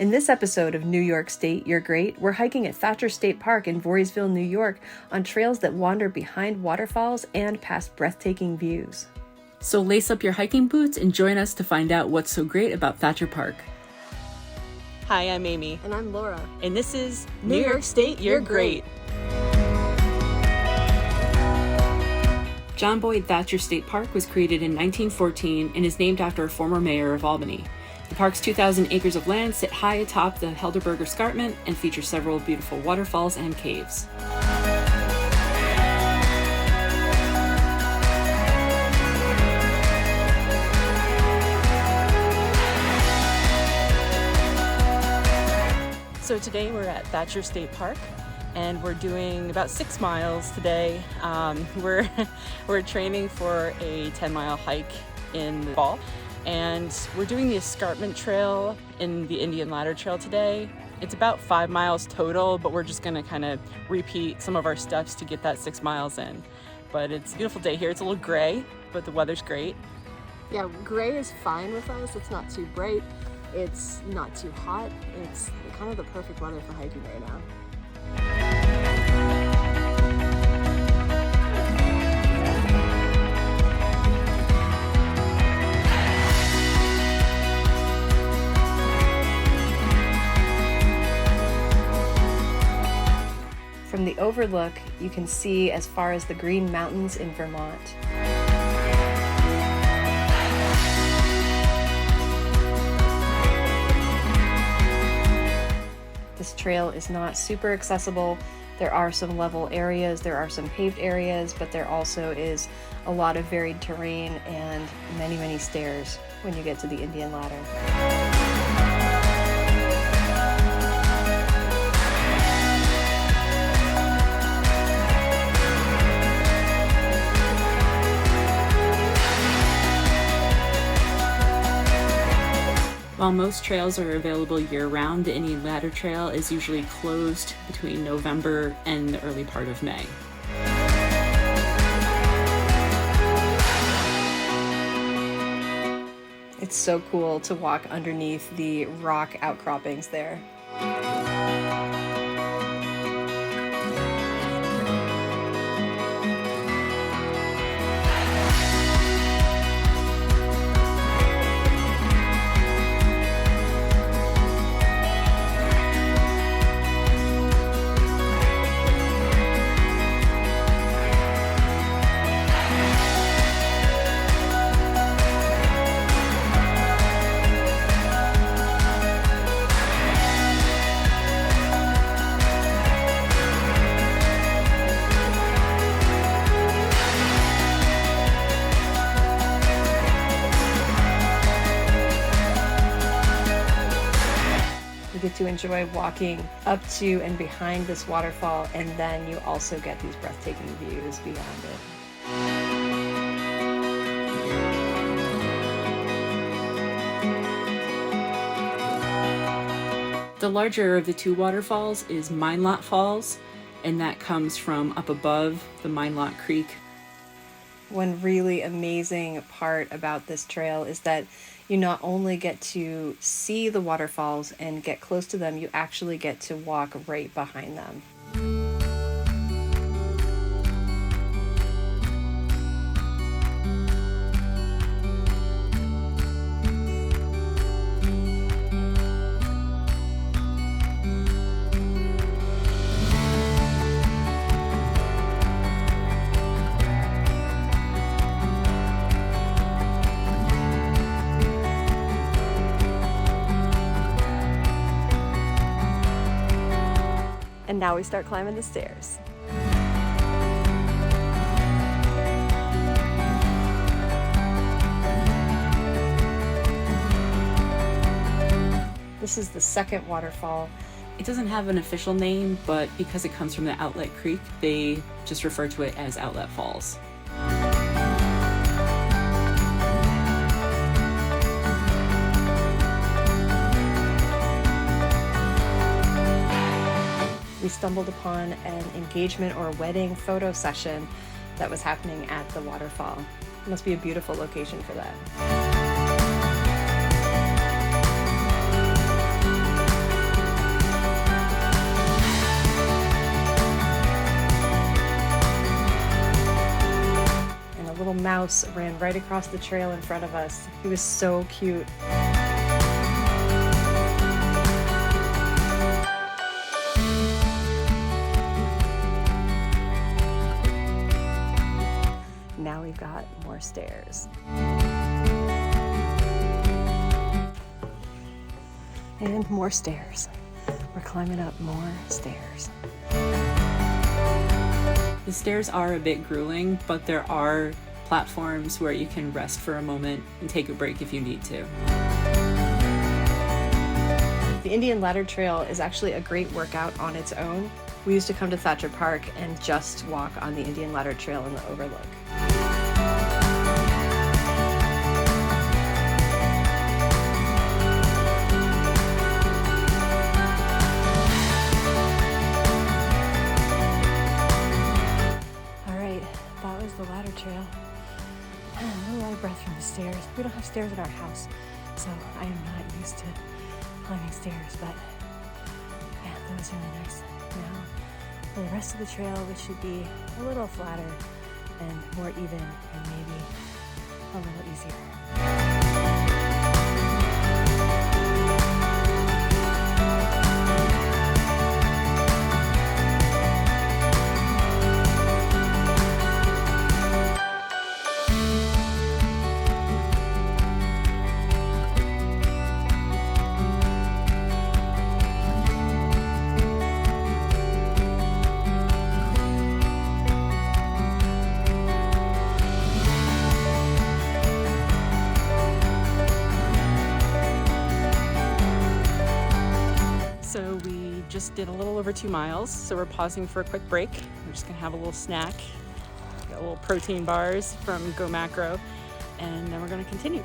In this episode of New York State, You're Great, we're hiking at Thacher State Park in Voorheesville, New York, on trails that wander behind waterfalls and past breathtaking views. So lace up your hiking boots and join us to find out what's so great about Thatcher Park. Hi, I'm Amy. And I'm Laura. And this is New York State, You're Great. John Boyd Thatcher State Park was created in 1914 and is named after a former mayor of Albany. The park's 2,000 acres of land sit high atop the Helderberg Escarpment and feature several beautiful waterfalls and caves. So today we're at Thatcher State Park and we're doing about 6 miles today. We're training for a 10-mile hike in the fall. And we're doing the Escarpment Trail and the Indian Ladder Trail today. It's about 5 miles total, but we're just gonna kind of repeat some of our steps to get that 6 miles in. But it's a beautiful day here. It's a little gray, but the weather's great. Yeah, gray is fine with us. It's not too bright. It's not too hot. It's kind of the perfect weather for hiking right now. From the overlook, you can see as far as the Green Mountains in Vermont. This trail is not super accessible. There are some level areas, there are some paved areas, but there also is a lot of varied terrain and many, many stairs when you get to the Indian Ladder. While most trails are available year-round, the Indian Ladder Trail is usually closed between November and the early part of May. It's so cool to walk underneath the rock outcroppings there. Get to enjoy walking up to and behind this waterfall, and then you also get these breathtaking views beyond it. The larger of the two waterfalls is Minelot Falls, and that comes from up above the Minelot Creek. One really amazing part about this trail is that you not only get to see the waterfalls and get close to them, you actually get to walk right behind them. And now we start climbing the stairs. This is the second waterfall. It doesn't have an official name, but because it comes from the Outlet Creek, they just refer to it as Outlet Falls. We stumbled upon an engagement or wedding photo session that was happening at the waterfall. It must be a beautiful location for that. mouse ran right across the trail in front of us. He was so cute. Now we've got more stairs. And more stairs. We're climbing up more stairs. The stairs are a bit grueling, but there are platforms where you can rest for a moment and take a break if you need to. The Indian Ladder Trail is actually a great workout on its own. We used to come to Thatcher Park and just walk on the Indian Ladder Trail in the overlook. The ladder trail. A lot of breath from the stairs. We don't have stairs in our house, so I am not used to climbing stairs, but yeah, that was really nice. Now, for the rest of the trail, which should be a little flatter and more even and maybe a little easier. So we just did a little over 2 miles, so we're pausing for a quick break. We're just gonna have a little snack, got little protein bars from Go Macro, and then we're gonna continue.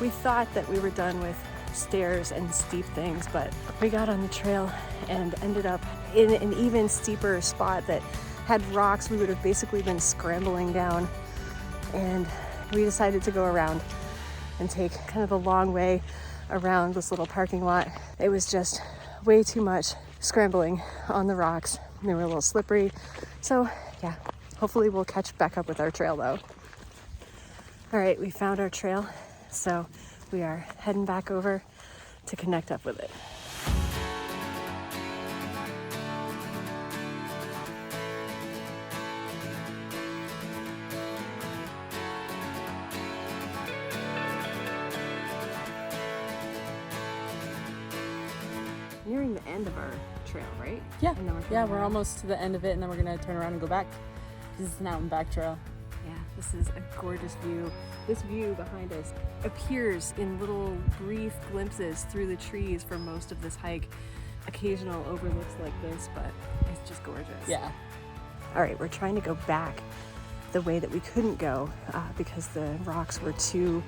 We thought that we were done with stairs and steep things, but we got on the trail and ended up in an even steeper spot that had rocks we would have basically been scrambling down, and we decided to go around and take kind of the long way around this little parking lot. It was just way too much scrambling on the rocks. They were a little slippery, so yeah, hopefully we'll catch back up with our trail though. All right, we found our trail, so we are heading back over to connect up with it. Nearing the end of our trail, right? Yeah, And then we're almost to the end of it, and then we're gonna turn around and go back. This is an out and back trail. Yeah, this is a gorgeous view. This view behind us appears in little brief glimpses through the trees for most of this hike. Occasional overlooks like this, but it's just gorgeous. Yeah. All right, we're trying to go back the way that we couldn't go because the rocks were too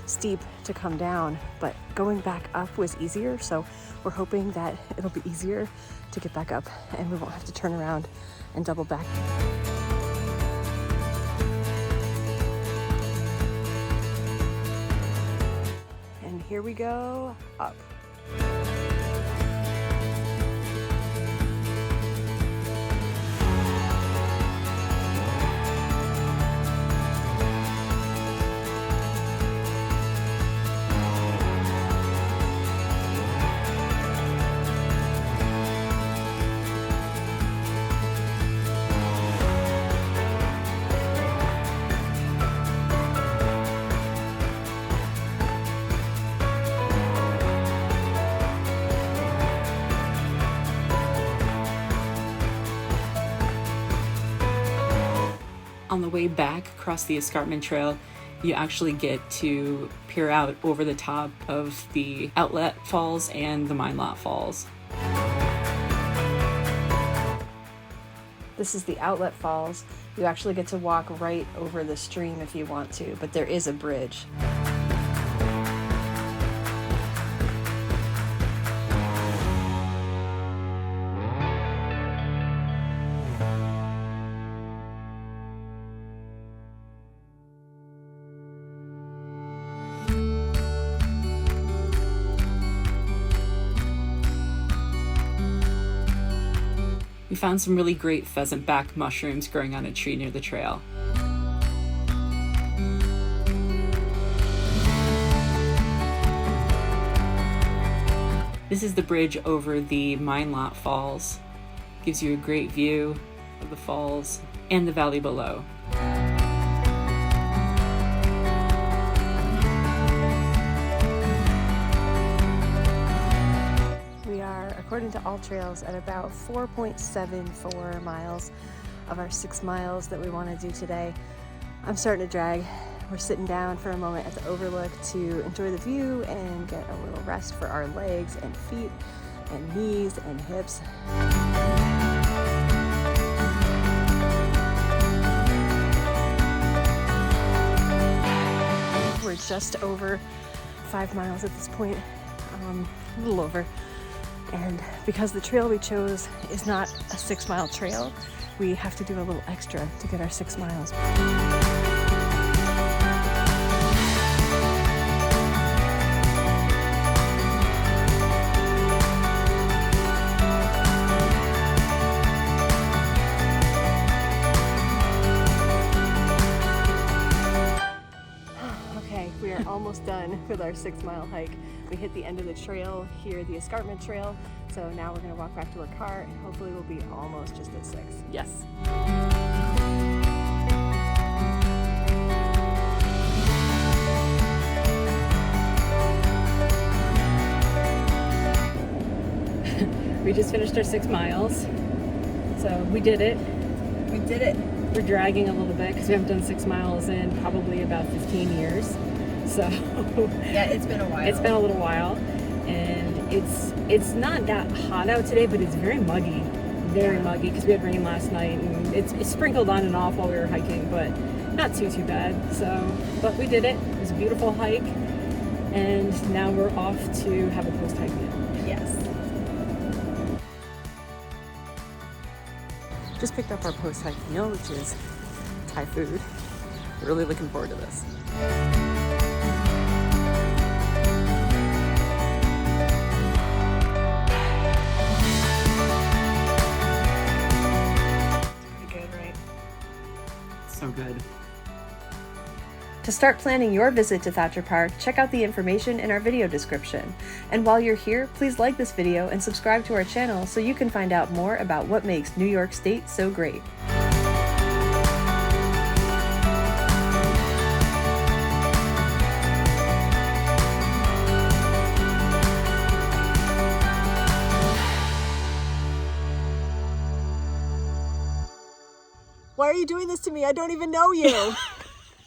steep to come down, but going back up was easier, so we're hoping that it'll be easier to get back up and we won't have to turn around and double back. And here we go, up. On the way back across the Escarpment Trail, you actually get to peer out over the top of the Outlet Falls and the Mine Lot Falls. This is the Outlet Falls. You actually get to walk right over the stream if you want to, but there is a bridge. We found some really great pheasant back mushrooms growing on a tree near the trail. This is the bridge over the Mine Lot Falls. Gives you a great view of the falls and the valley below. We are, according to All Trails, at about 4.74 miles of our 6 miles that we want to do today. I'm starting to drag. We're sitting down for a moment at the overlook to enjoy the view and get a little rest for our legs and feet and knees and hips. We're just over 5 miles at this point, a little over. And because the trail we chose is not a 6 mile trail, we have to do a little extra to get our 6 miles. We are almost done with our 6 mile hike. We hit the end of the trail here, the Escarpment Trail. So now we're gonna walk back to our car and hopefully we'll be almost just at 6. Yes. We just finished our 6 miles. So we did it. We did it. We're dragging a little bit because we haven't done 6 miles in probably about 15 years. So yeah, it's been a while. It's been a little while, and it's not that hot out today, but it's very muggy, muggy because we had rain last night, and it's sprinkled on and off while we were hiking, but not too bad. So, but we did it. It was a beautiful hike, and now we're off to have a post-hike meal. Yes. Just picked up our post-hike meal, which is Thai food. Really looking forward to this. So good. To start planning your visit to Thatcher Park, check out the information in our video description. And while you're here, please like this video and subscribe to our channel so you can find out more about what makes New York State so great. Why are you doing this to me? I don't even know you.